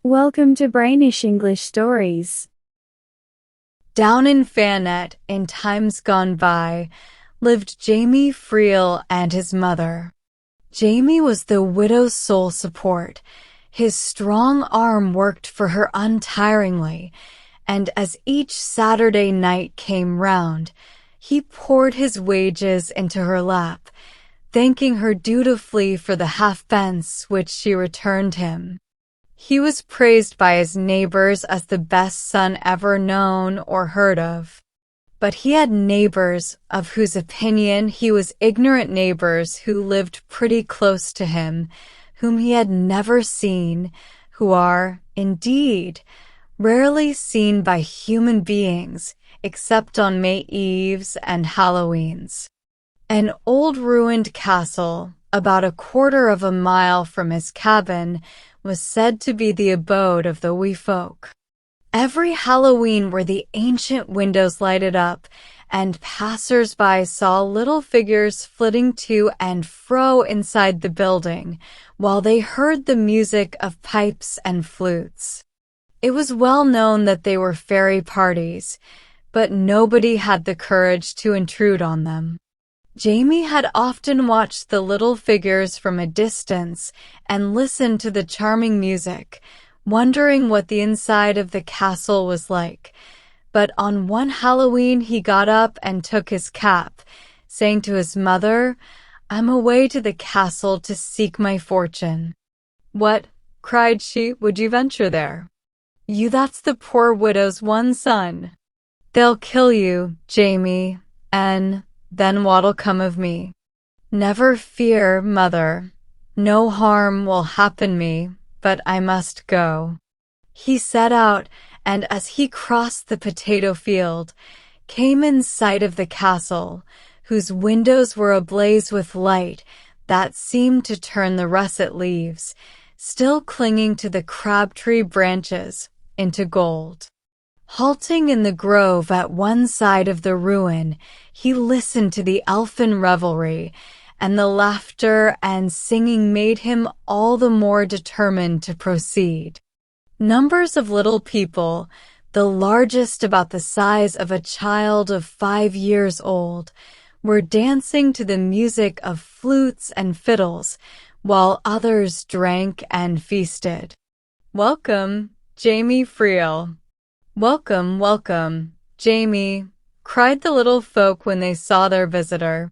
Welcome to Brainish English Stories. Down in Fanet, in times gone by, lived Jamie Friel and his mother. Jamie was the widow's sole support. His strong arm worked for her untiringly, and as each Saturday night came round, he poured his wages into her lap, thanking her dutifully for the halfpence which she returned him. He was praised by his neighbors as the best son ever known or heard of. But he had neighbors of whose opinion he was ignorant, neighbors who lived pretty close to him, whom he had never seen, who are, indeed, rarely seen by human beings except on May Eves and Halloweens. An old ruined castle, about a quarter of a mile from his cabin, was said to be the abode of the wee folk. Every Halloween were the ancient windows lighted up, and passers-by saw little figures flitting to and fro inside the building, while they heard the music of pipes and flutes. It was well known that they were fairy parties, but nobody had the courage to intrude on them. Jamie had often watched the little figures from a distance and listened to the charming music, wondering what the inside of the castle was like. But on one Halloween he got up and took his cap, saying to his mother, "I'm away to the castle to seek my fortune." "What," cried she, "would you venture there? You, that's the poor widow's one son. They'll kill you, Jamie, and then what'll come of me?" "Never fear, mother. No harm will happen me, but I must go." He set out, and as he crossed the potato field, came in sight of the castle, whose windows were ablaze with light that seemed to turn the russet leaves, still clinging to the crabtree branches, into gold. Halting in the grove at one side of the ruin, he listened to the elfin revelry, and the laughter and singing made him all the more determined to proceed. Numbers of little people, the largest about the size of a child of 5 years old, were dancing to the music of flutes and fiddles, while others drank and feasted. "Welcome, Jamie Friel." "Welcome, welcome, Jamie," cried the little folk when they saw their visitor.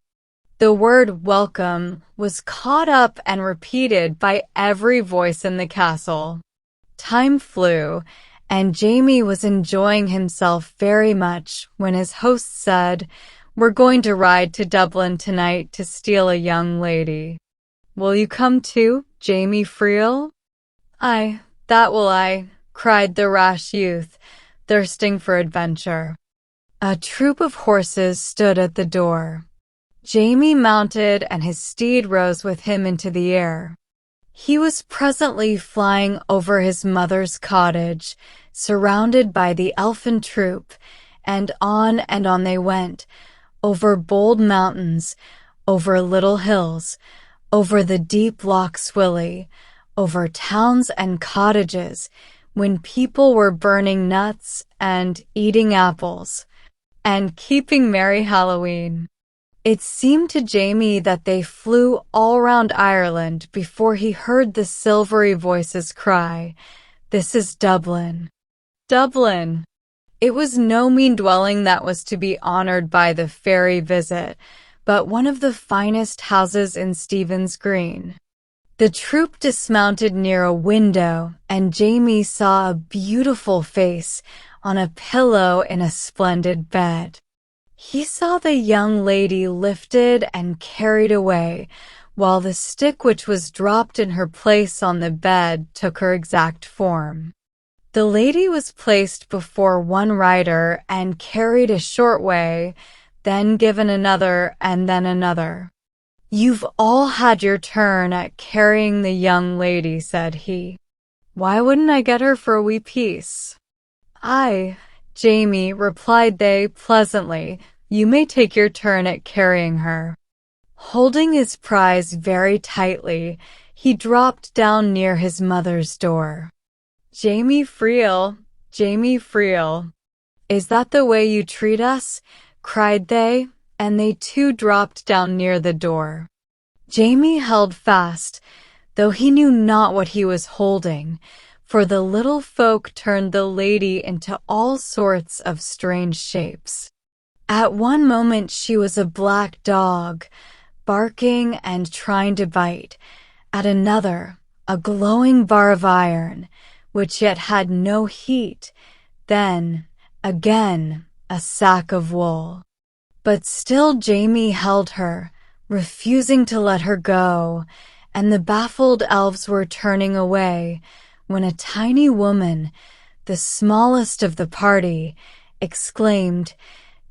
The word welcome was caught up and repeated by every voice in the castle. Time flew, and Jamie was enjoying himself very much when his host said, "We're going to ride to Dublin tonight to steal a young lady. Will you come too, Jamie Friel?" "Aye, that will I," cried the rash youth, thirsting for adventure. A troop of horses stood at the door. Jamie mounted, and his steed rose with him into the air. He was presently flying over his mother's cottage, surrounded by the elfin troop, and on they went, over bold mountains, over little hills, over the deep Loch Swilly, over towns and cottages, when people were burning nuts and eating apples and keeping merry Halloween. It seemed to Jamie that they flew all round Ireland before he heard the silvery voices cry, "This is Dublin." Dublin! It was no mean dwelling that was to be honored by the fairy visit, but one of the finest houses in Stephen's Green. The troop dismounted near a window, and Jamie saw a beautiful face on a pillow in a splendid bed. He saw the young lady lifted and carried away, while the stick which was dropped in her place on the bed took her exact form. The lady was placed before one rider and carried a short way, then given another and then another. "You've all had your turn at carrying the young lady," said he. "Why wouldn't I get her for a wee piece?" "Aye, Jamie," replied they pleasantly, "you may take your turn at carrying her." Holding his prize very tightly, he dropped down near his mother's door. Jamie Friel, Jamie Friel. Is that the way you treat us? Cried they, and they too dropped down near the door. Jamie held fast, though he knew not what he was holding, for the little folk turned the lady into all sorts of strange shapes. At one moment she was a black dog, barking and trying to bite. At another, a glowing bar of iron, which yet had no heat. Then, again, a sack of wool. But still Jamie held her, refusing to let her go, and the baffled elves were turning away, when a tiny woman, the smallest of the party, exclaimed,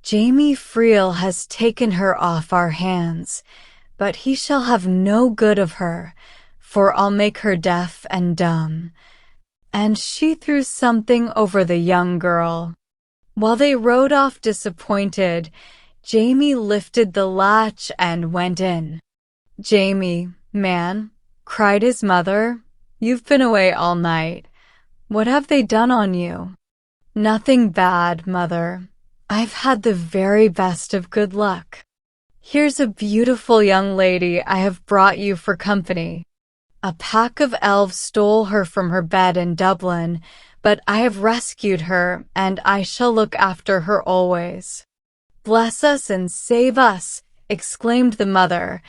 "Jamie Friel has taken her off our hands, but he shall have no good of her, for I'll make her deaf and dumb." And she threw something over the young girl. While they rode off disappointed, Jamie lifted the latch and went in. "Jamie, man," cried his mother, "you've been away all night. What have they done on you?" "Nothing bad, mother. I've had the very best of good luck. Here's a beautiful young lady I have brought you for company. A pack of elves stole her from her bed in Dublin, but I have rescued her, and I shall look after her always." "Bless us and save us!" exclaimed the mother,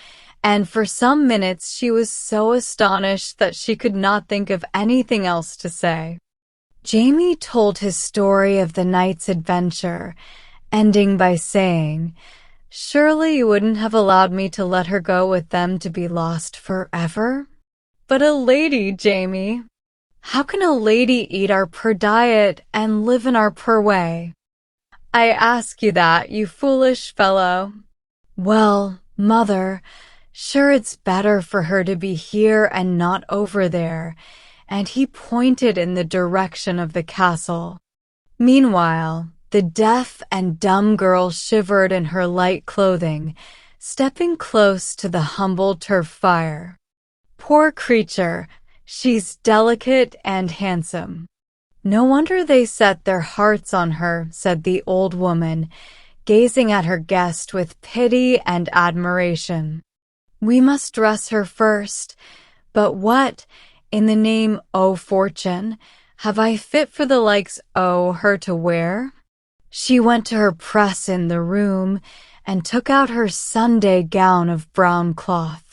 and for some minutes she was so astonished that she could not think of anything else to say. Jamie told his story of the night's adventure, ending by saying, "Surely you wouldn't have allowed me to let her go with them to be lost forever?" "But a lady, Jamie. How can a lady eat our per diet and live in our per way? I ask you that, you foolish fellow." "Well, mother, sure it's better for her to be here and not over there," and he pointed in the direction of the castle. Meanwhile, the deaf and dumb girl shivered in her light clothing, stepping close to the humble turf fire. "Poor creature, she's delicate and handsome. No wonder they set their hearts on her," said the old woman, gazing at her guest with pity and admiration. "We must dress her first. But what, in the name o' fortune, have I fit for the likes o' her to wear?" She went to her press in the room and took out her Sunday gown of brown cloth.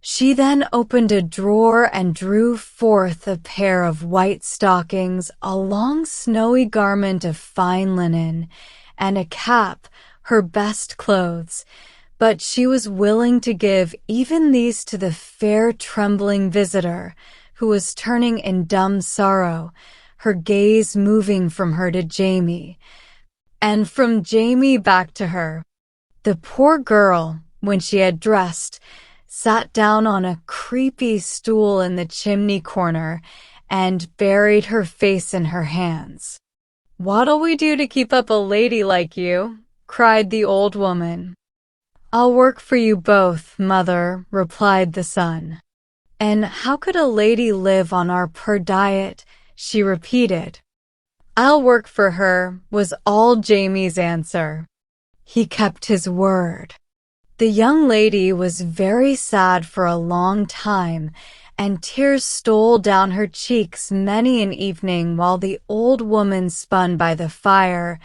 She then opened a drawer and drew forth a pair of white stockings, a long snowy garment of fine linen, and a cap, her best clothes. But she was willing to give even these to the fair trembling visitor, who was turning in dumb sorrow, her gaze moving from her to Jamie, and from Jamie back to her. The poor girl, when she had dressed, sat down on a creepy stool in the chimney corner and buried her face in her hands. "What'll we do to keep up a lady like you?" cried the old woman. "I'll work for you both, mother," replied the son. "And how could a lady live on our per diet?" she repeated. "I'll work for her," was all Jamie's answer. He kept his word. The young lady was very sad for a long time, and tears stole down her cheeks many an evening while the old woman spun by the fire,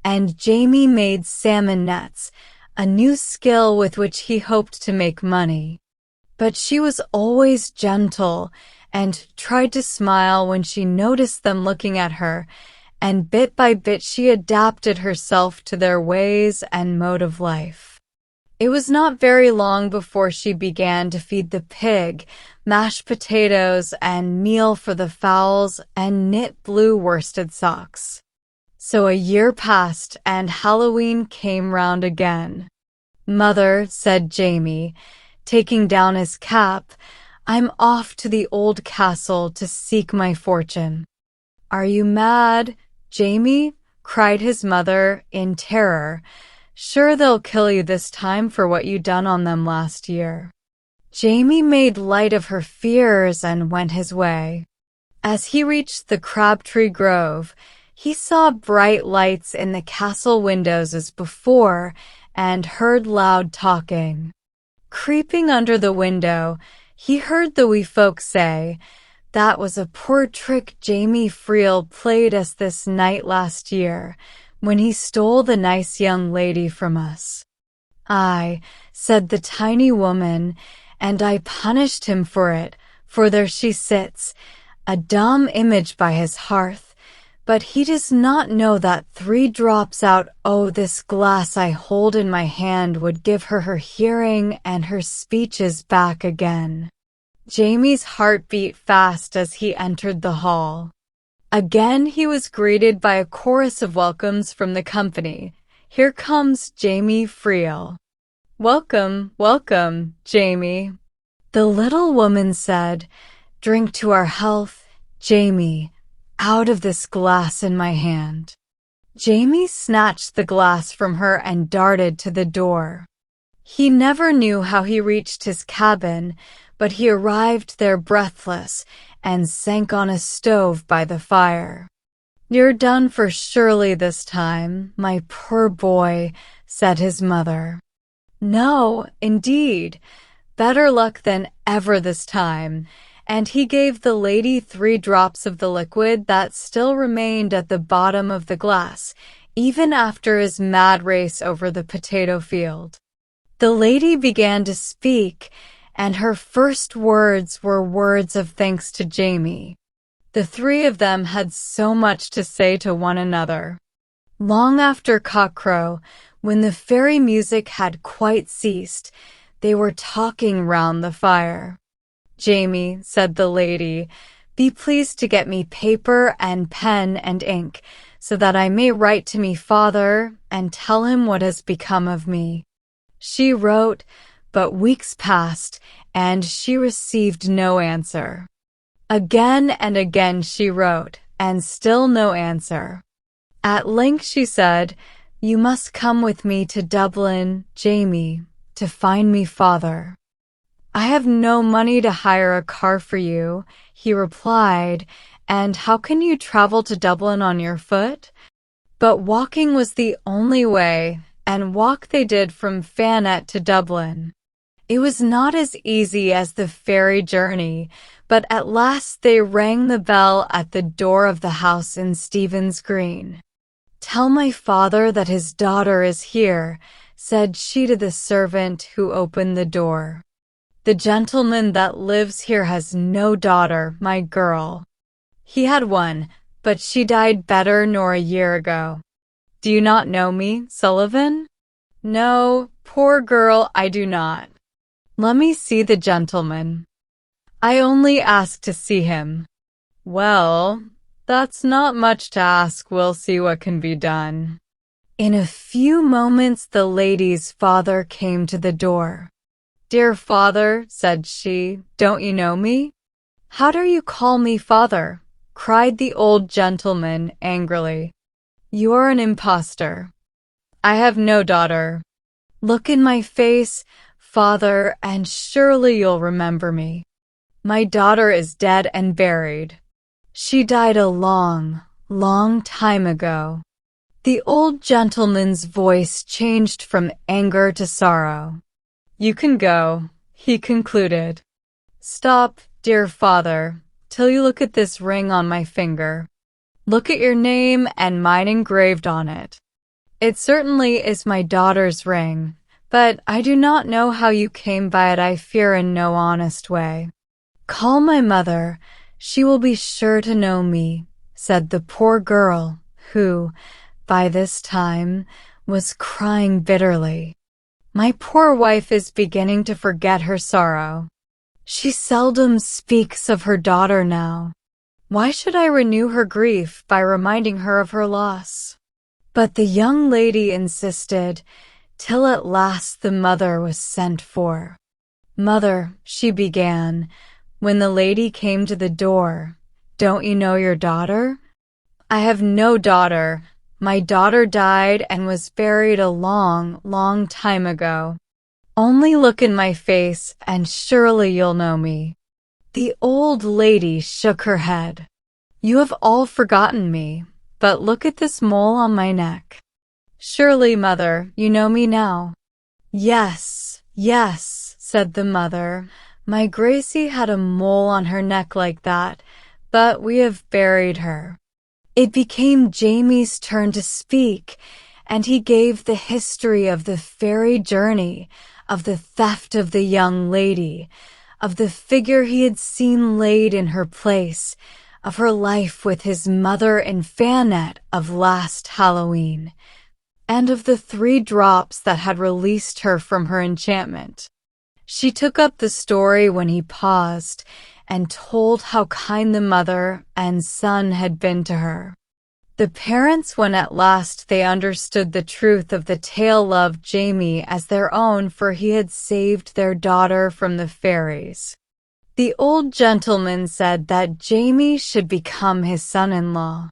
and Jamie made salmon nets, a new skill with which he hoped to make money. But she was always gentle, and tried to smile when she noticed them looking at her, and bit by bit she adapted herself to their ways and mode of life. It was not very long before she began to feed the pig, mashed potatoes and meal for the fowls, and knit blue worsted socks. So a year passed, and Halloween came round again. "Mother," said Jamie, taking down his cap, "I'm off to the old castle to seek my fortune." "Are you mad, Jamie?" cried his mother in terror. "Sure they'll kill you this time for what you done on them last year." Jamie made light of her fears and went his way. As he reached the Crabtree Grove, he saw bright lights in the castle windows as before and heard loud talking. Creeping under the window, he heard the wee folk say, "That was a poor trick Jamie Friel played us this night last year, when he stole the nice young lady from us." "Aye," said the tiny woman, "and I punished him for it, for there she sits, a dumb image by his hearth, but he does not know that 3 drops out o' this glass I hold in my hand would give her her hearing and her speeches back again." Jamie's heart beat fast as he entered the hall. Again he was greeted by a chorus of welcomes from the company. "Here comes Jamie Friel." "Welcome, welcome, Jamie." The little woman said, "Drink to our health, Jamie, out of this glass in my hand." Jamie snatched the glass from her and darted to the door. He never knew how he reached his cabin, but he arrived there breathless and sank on a stove by the fire. "You're done for surely this time, my poor boy," said his mother. "No, indeed, better luck than ever this time," and he gave the lady 3 drops of the liquid that still remained at the bottom of the glass, even after his mad race over the potato field. The lady began to speak, and her first words were words of thanks to Jamie. The 3 of them had so much to say to one another. Long after cockcrow, when the fairy music had quite ceased, they were talking round the fire. "Jamie," said the lady, "be pleased to get me paper and pen and ink, so that I may write to me father and tell him what has become of me." She wrote, but weeks passed, and she received no answer. Again and again she wrote, and still no answer. At length she said, "You must come with me to Dublin, Jamie, to find me father." "I have no money to hire a car for you," he replied, "and how can you travel to Dublin on your foot?" But walking was the only way, and walk they did from Fanet to Dublin. It was not as easy as the ferry journey, but at last they rang the bell at the door of the house in Stephen's Green. "Tell my father that his daughter is here," said she to the servant who opened the door. "The gentleman that lives here has no daughter, my girl. He had one, but she died better nor a year ago. Do you not know me, Sullivan?" "No, poor girl, I do not." "Let me see the gentleman." "I only ask to see him." "Well, that's not much to ask. We'll see what can be done." In a few moments the lady's father came to the door. "Dear father," said she, "don't you know me?" "How dare you call me father?" cried the old gentleman angrily. "You are an impostor." "I have no daughter." "Look in my face, father, and surely you'll remember me." "My daughter is dead and buried. She died a long, long time ago." The old gentleman's voice changed from anger to sorrow. "You can go," he concluded. "Stop, dear father, till you look at this ring on my finger. Look at your name and mine engraved on it. It certainly is my daughter's ring, but I do not know how you came by it. I fear in no honest way." "Call my mother, she will be sure to know me," said the poor girl, who, by this time, was crying bitterly. "My poor wife is beginning to forget her sorrow. She seldom speaks of her daughter now. Why should I renew her grief by reminding her of her loss?" But the young lady insisted, till at last the mother was sent for. "Mother," she began, when the lady came to the door, "don't you know your daughter?" "I have no daughter. My daughter died and was buried a long, long time ago. Only look in my face and surely you'll know me." The old lady shook her head. You have all forgotten me, but look at this mole on my neck. Surely, mother, you know me now. Yes, yes, said the mother. My Gracie had a mole on her neck like that, but we have buried her. It became Jamie's turn to speak, and he gave the history of the fairy journey, of the theft of the young lady, of the figure he had seen laid in her place, of her life with his mother in Fannet of last Halloween, and of the 3 drops that had released her from her enchantment. She took up the story when he paused and told how kind the mother and son had been to her. The parents, when at last they understood the truth of the tale, loved Jamie as their own, for he had saved their daughter from the fairies. The old gentleman said that Jamie should become his son-in-law.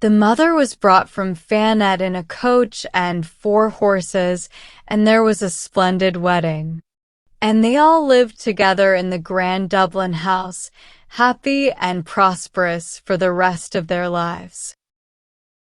The mother was brought from Fannet in a coach and 4 horses, and there was a splendid wedding. And they all lived together in the grand Dublin house, happy and prosperous for the rest of their lives.